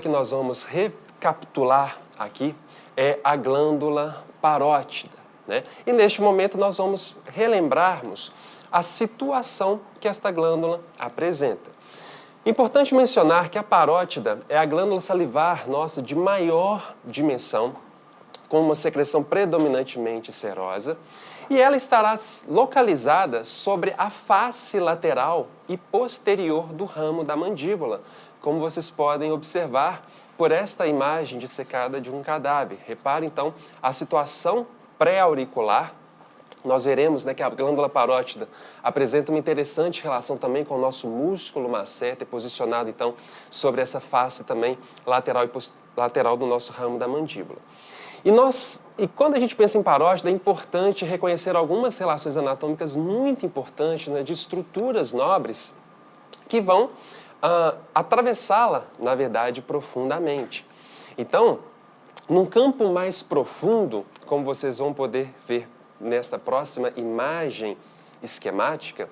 que nós vamos recapitular aqui é a glândula parótida, né? E neste momento nós vamos relembrarmos a situação que esta glândula apresenta. Importante mencionar que a parótida é a glândula salivar nossa de maior dimensão, com uma secreção predominantemente serosa, e ela estará localizada sobre a face lateral e posterior do ramo da mandíbula, como vocês podem observar por esta imagem dissecada de um cadáver. Repare, então, a situação pré-auricular. Nós veremos, né, que a glândula parótida apresenta uma interessante relação também com o nosso músculo masseter, posicionado, então, sobre essa face também lateral do nosso ramo da mandíbula. E quando a gente pensa em parótida, é importante reconhecer algumas relações anatômicas muito importantes, né, de estruturas nobres que vão atravessá-la, na verdade, profundamente. Então, num campo mais profundo, como vocês vão poder ver nesta próxima imagem esquemática,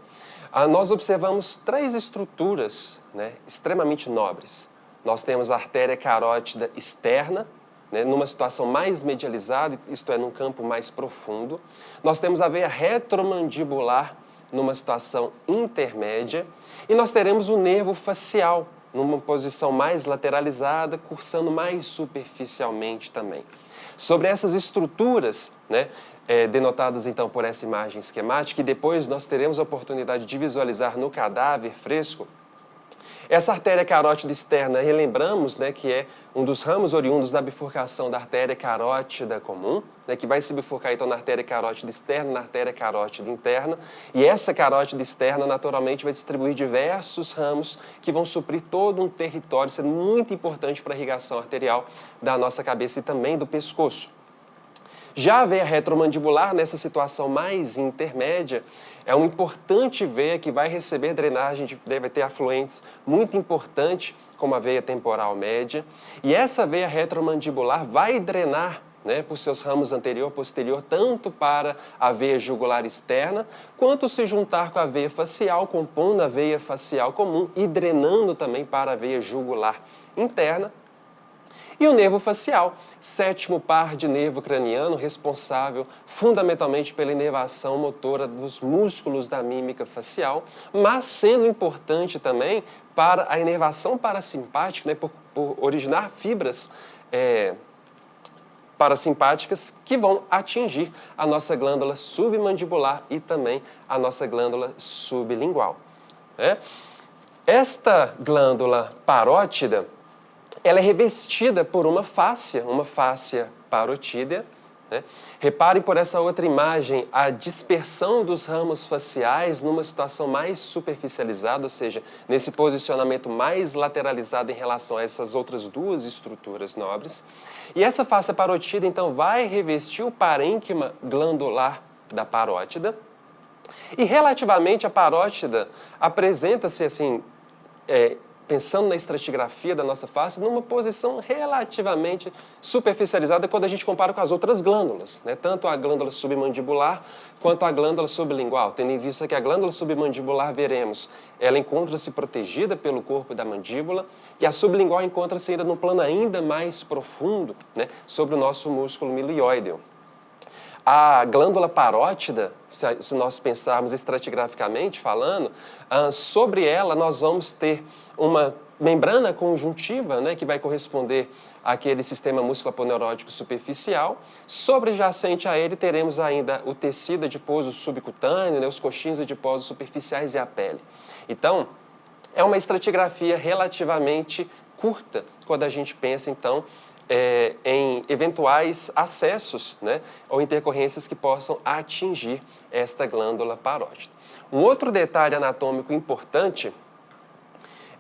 nós observamos três estruturas, né, extremamente nobres. Nós temos a artéria carótida externa, né, numa situação mais medializada, isto é, num campo mais profundo. Nós temos a veia retromandibular numa situação intermédia, e nós teremos o nervo facial, numa posição mais lateralizada, cursando mais superficialmente também. Sobre essas estruturas, né, denotadas então por essa imagem esquemática, e depois nós teremos a oportunidade de visualizar no cadáver fresco, essa artéria carótida externa, relembramos, né, que é um dos ramos oriundos da bifurcação da artéria carótida comum, né, que vai se bifurcar então na artéria carótida externa, na artéria carótida interna, e essa carótida externa naturalmente vai distribuir diversos ramos que vão suprir todo um território, sendo muito importante para a irrigação arterial da nossa cabeça e também do pescoço. Já a veia retromandibular, nessa situação mais intermédia, é uma importante veia que vai receber drenagem, deve ter afluentes muito importante, como a veia temporal média. E essa veia retromandibular vai drenar, né, por seus ramos anterior e posterior, tanto para a veia jugular externa, quanto se juntar com a veia facial, compondo a veia facial comum e drenando também para a veia jugular interna. E o nervo facial, sétimo par de nervo craniano, responsável fundamentalmente pela inervação motora dos músculos da mímica facial, mas sendo importante também para a inervação parasimpática, né, por originar fibras parasimpáticas que vão atingir a nossa glândula submandibular e também a nossa glândula sublingual, né? Esta glândula parótida, ela é revestida por uma fáscia parotídea, né? Reparem por essa outra imagem a dispersão dos ramos faciais numa situação mais superficializada, ou seja, nesse posicionamento mais lateralizado em relação a essas outras duas estruturas nobres. E essa fáscia parotídea, então, vai revestir o parênquima glandular da parótida. E relativamente a parótida apresenta-se assim, pensando na estratigrafia da nossa face, numa posição relativamente superficializada quando a gente compara com as outras glândulas, né? Tanto a glândula submandibular quanto a glândula sublingual, tendo em vista que a glândula submandibular, veremos, ela encontra-se protegida pelo corpo da mandíbula e a sublingual encontra-se ainda no plano ainda mais profundo, né, sobre o nosso músculo milioideo. A glândula parótida, se nós pensarmos estratigraficamente falando, sobre ela nós vamos ter uma membrana conjuntiva, né, que vai corresponder àquele sistema musculoaponeurótico superficial. Sobrejacente a ele teremos ainda o tecido adiposo subcutâneo, né, os coxins adiposos superficiais e a pele. Então, é uma estratigrafia relativamente curta quando a gente pensa, então, em eventuais acessos, né, ou intercorrências que possam atingir esta glândula parótida. Um outro detalhe anatômico importante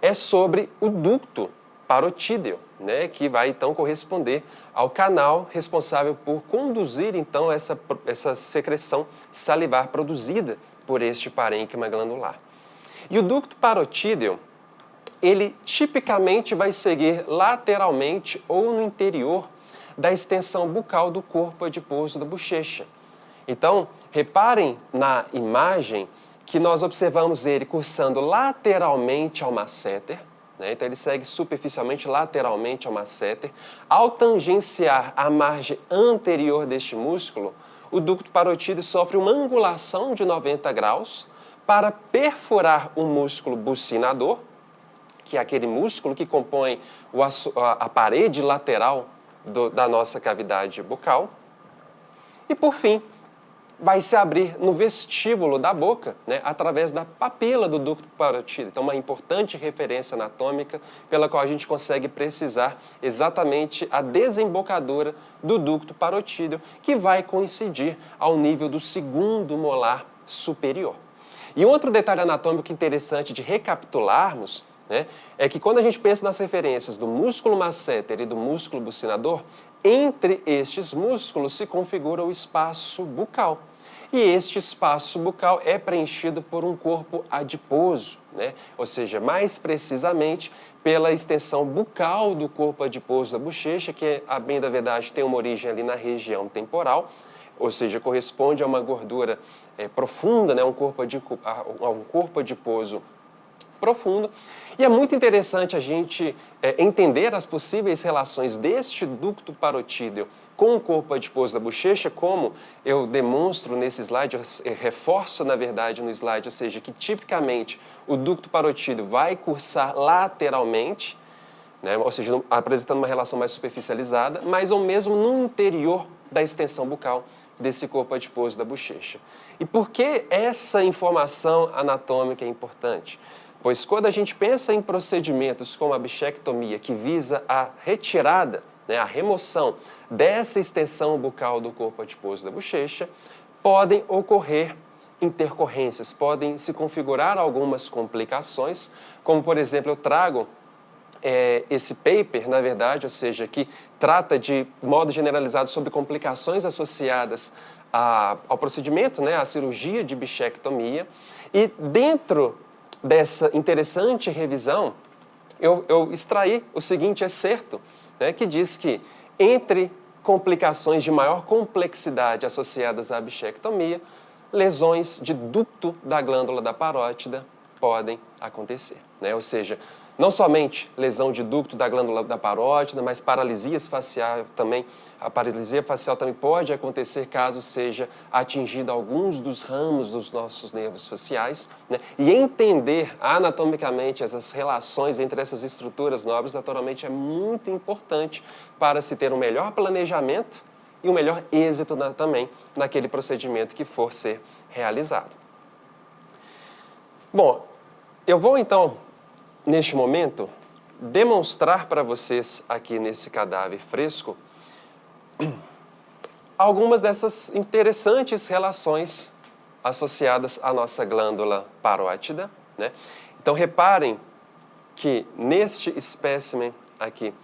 é sobre o ducto parotídeo, né, que vai então corresponder ao canal responsável por conduzir então essa secreção salivar produzida por este parênquima glandular. E o ducto parotídeo, ele tipicamente vai seguir lateralmente ou no interior da extensão bucal do corpo adiposo da bochecha. Então, reparem na imagem que nós observamos ele cursando lateralmente ao masseter, né? Então ele segue superficialmente, lateralmente ao masseter. Ao tangenciar a margem anterior deste músculo, o ducto parotídeo sofre uma angulação de 90 graus para perfurar o músculo bucinador, que é aquele músculo que compõe a parede lateral da nossa cavidade bucal. E, por fim, vai se abrir no vestíbulo da boca, né, através da papila do ducto parotídeo. Então, uma importante referência anatômica pela qual a gente consegue precisar exatamente a desembocadura do ducto parotídeo, que vai coincidir ao nível do segundo molar superior. E outro detalhe anatômico interessante de recapitularmos, né, é que quando a gente pensa nas referências do músculo masseter e do músculo bucinador, entre estes músculos se configura o espaço bucal. E este espaço bucal é preenchido por um corpo adiposo, né? Ou seja, mais precisamente pela extensão bucal do corpo adiposo da bochecha, que, a bem da verdade, tem uma origem ali na região temporal, ou seja, corresponde a uma gordura profunda, né? Um corpo adiposo profundo. E é muito interessante a gente entender as possíveis relações deste ducto parotídeo com o corpo adiposo da bochecha, como eu demonstro nesse slide, eu reforço, na verdade, no slide, ou seja, que tipicamente o ducto parotídeo vai cursar lateralmente, né, ou seja, apresentando uma relação mais superficializada, mas ou mesmo no interior da extensão bucal desse corpo adiposo da bochecha. E por que essa informação anatômica é importante? Pois quando a gente pensa em procedimentos como a bichectomia, que visa a retirada, né, a remoção dessa extensão bucal do corpo adiposo da bochecha, podem ocorrer intercorrências, podem se configurar algumas complicações, como, por exemplo, eu trago esse paper, na verdade, ou seja, que trata de modo generalizado sobre complicações associadas ao procedimento, né, à cirurgia de bichectomia, e dentro dessa interessante revisão, eu extraí o seguinte excerto, né, que diz que entre complicações de maior complexidade associadas à bichectomia, lesões de ducto da glândula da parótida podem acontecer, né? Ou seja, não somente lesão de ducto da glândula da parótida, mas paralisia facial também. A paralisia facial também pode acontecer caso seja atingido alguns dos ramos dos nossos nervos faciais, né? E entender anatomicamente essas relações entre essas estruturas nobres, naturalmente, é muito importante para se ter um melhor planejamento e um melhor êxito também naquele procedimento que for ser realizado. Bom, eu vou então, neste momento, demonstrar para vocês aqui nesse cadáver fresco algumas dessas interessantes relações associadas à nossa glândula parótida, né? Então reparem que neste espécimen aqui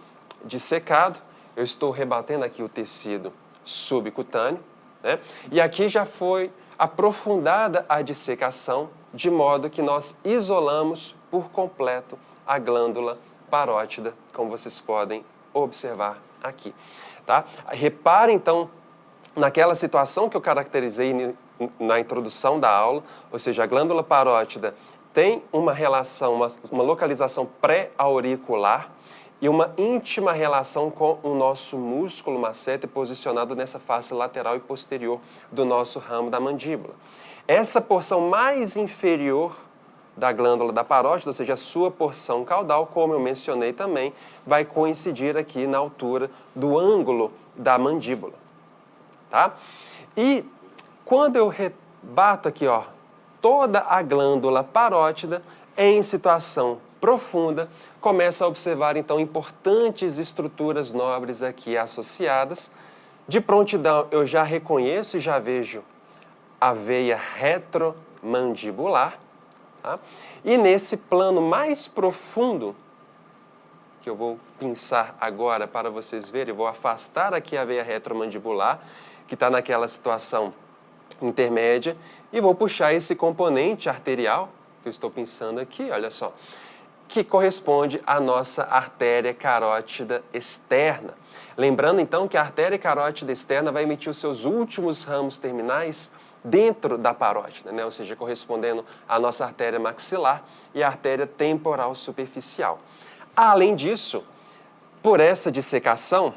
dissecado, eu estou rebatendo aqui o tecido subcutâneo, né? E aqui já foi aprofundada a dissecação, de modo que nós isolamos por completo a glândula parótida, como vocês podem observar aqui. Tá? Reparem, então, naquela situação que eu caracterizei na introdução da aula, ou seja, a glândula parótida tem uma relação, uma localização pré-auricular e uma íntima relação com o nosso músculo masseter posicionado nessa face lateral e posterior do nosso ramo da mandíbula. Essa porção mais inferior da glândula da parótida, ou seja, a sua porção caudal, como eu mencionei também, vai coincidir aqui na altura do ângulo da mandíbula. Tá? E quando eu rebato aqui, ó, toda a glândula parótida em situação profunda, começa a observar, então, importantes estruturas nobres aqui associadas. De prontidão, eu já reconheço e já vejo a veia retromandibular. Tá? E nesse plano mais profundo, que eu vou pinçar agora para vocês verem, eu vou afastar aqui a veia retromandibular, que está naquela situação intermédia, e vou puxar esse componente arterial, que eu estou pinçando aqui, olha só, que corresponde à nossa artéria carótida externa. Lembrando, então, que a artéria carótida externa vai emitir os seus últimos ramos terminais dentro da parótida, né? Ou seja, correspondendo à nossa artéria maxilar e à artéria temporal superficial. Além disso, por essa dissecação,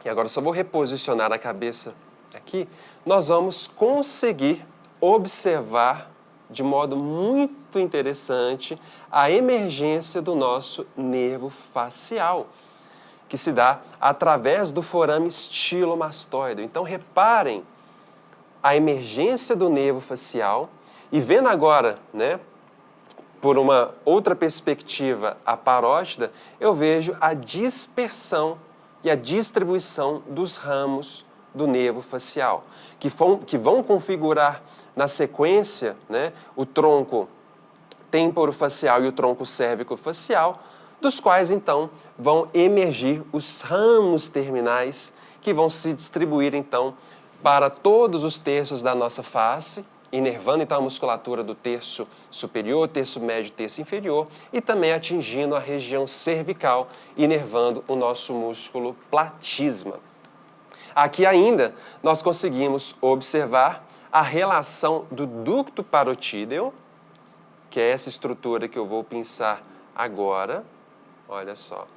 e agora eu só vou reposicionar a cabeça aqui, nós vamos conseguir observar de modo muito interessante a emergência do nosso nervo facial, que se dá através do forame estilomastoide. Então, reparem a emergência do nervo facial e vendo agora, né, por uma outra perspectiva, a parótida, eu vejo a dispersão e a distribuição dos ramos do nervo facial, que vão configurar na sequência, né, o tronco temporofacial e o tronco cérvico-facial, dos quais, então, vão emergir os ramos terminais que vão se distribuir, então, para todos os terços da nossa face, inervando, então, a musculatura do terço superior, terço médio e terço inferior, e também atingindo a região cervical, inervando o nosso músculo platisma. Aqui ainda, nós conseguimos observar a relação do ducto parotídeo, que é essa estrutura que eu vou pensar agora. Olha só,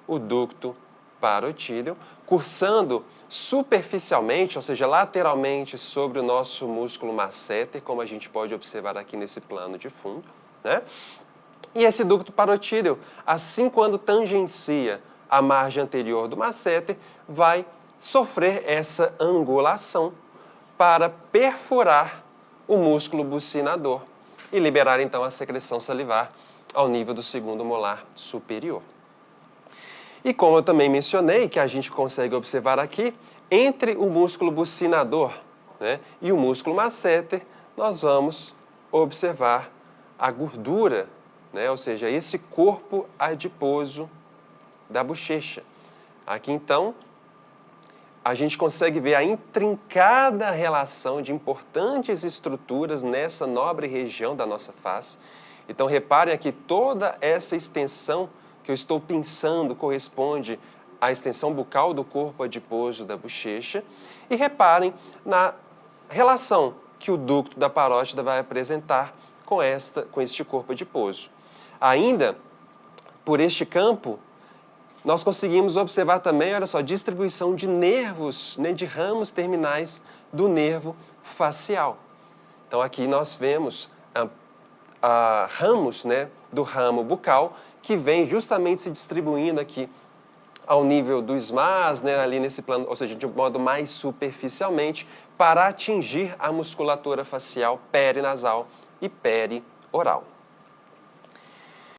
o ducto parotídeo, cursando superficialmente, ou seja, lateralmente sobre o nosso músculo masseter, como a gente pode observar aqui nesse plano de fundo, né? E esse ducto parotídeo, assim quando tangencia a margem anterior do masseter, vai sofrer essa angulação para perfurar o músculo bucinador e liberar então a secreção salivar ao nível do segundo molar superior. E como eu também mencionei, que a gente consegue observar aqui, entre o músculo bucinador, né, e o músculo masseter, nós vamos observar a gordura, né, ou seja, esse corpo adiposo da bochecha. Aqui então, a gente consegue ver a intrincada relação de importantes estruturas nessa nobre região da nossa face. Então, reparem aqui, toda essa extensão que eu estou pensando corresponde à extensão bucal do corpo adiposo da bochecha. E reparem na relação que o ducto da parótida vai apresentar com este corpo adiposo. Ainda, por este campo, nós conseguimos observar também, olha só, distribuição de nervos, né, de ramos terminais do nervo facial. Então, aqui nós vemos ramos, né, do ramo bucal, que vem justamente se distribuindo aqui ao nível do SMAS, né, ali nesse plano, ou seja, de um modo mais superficialmente, para atingir a musculatura facial perinasal e perioral.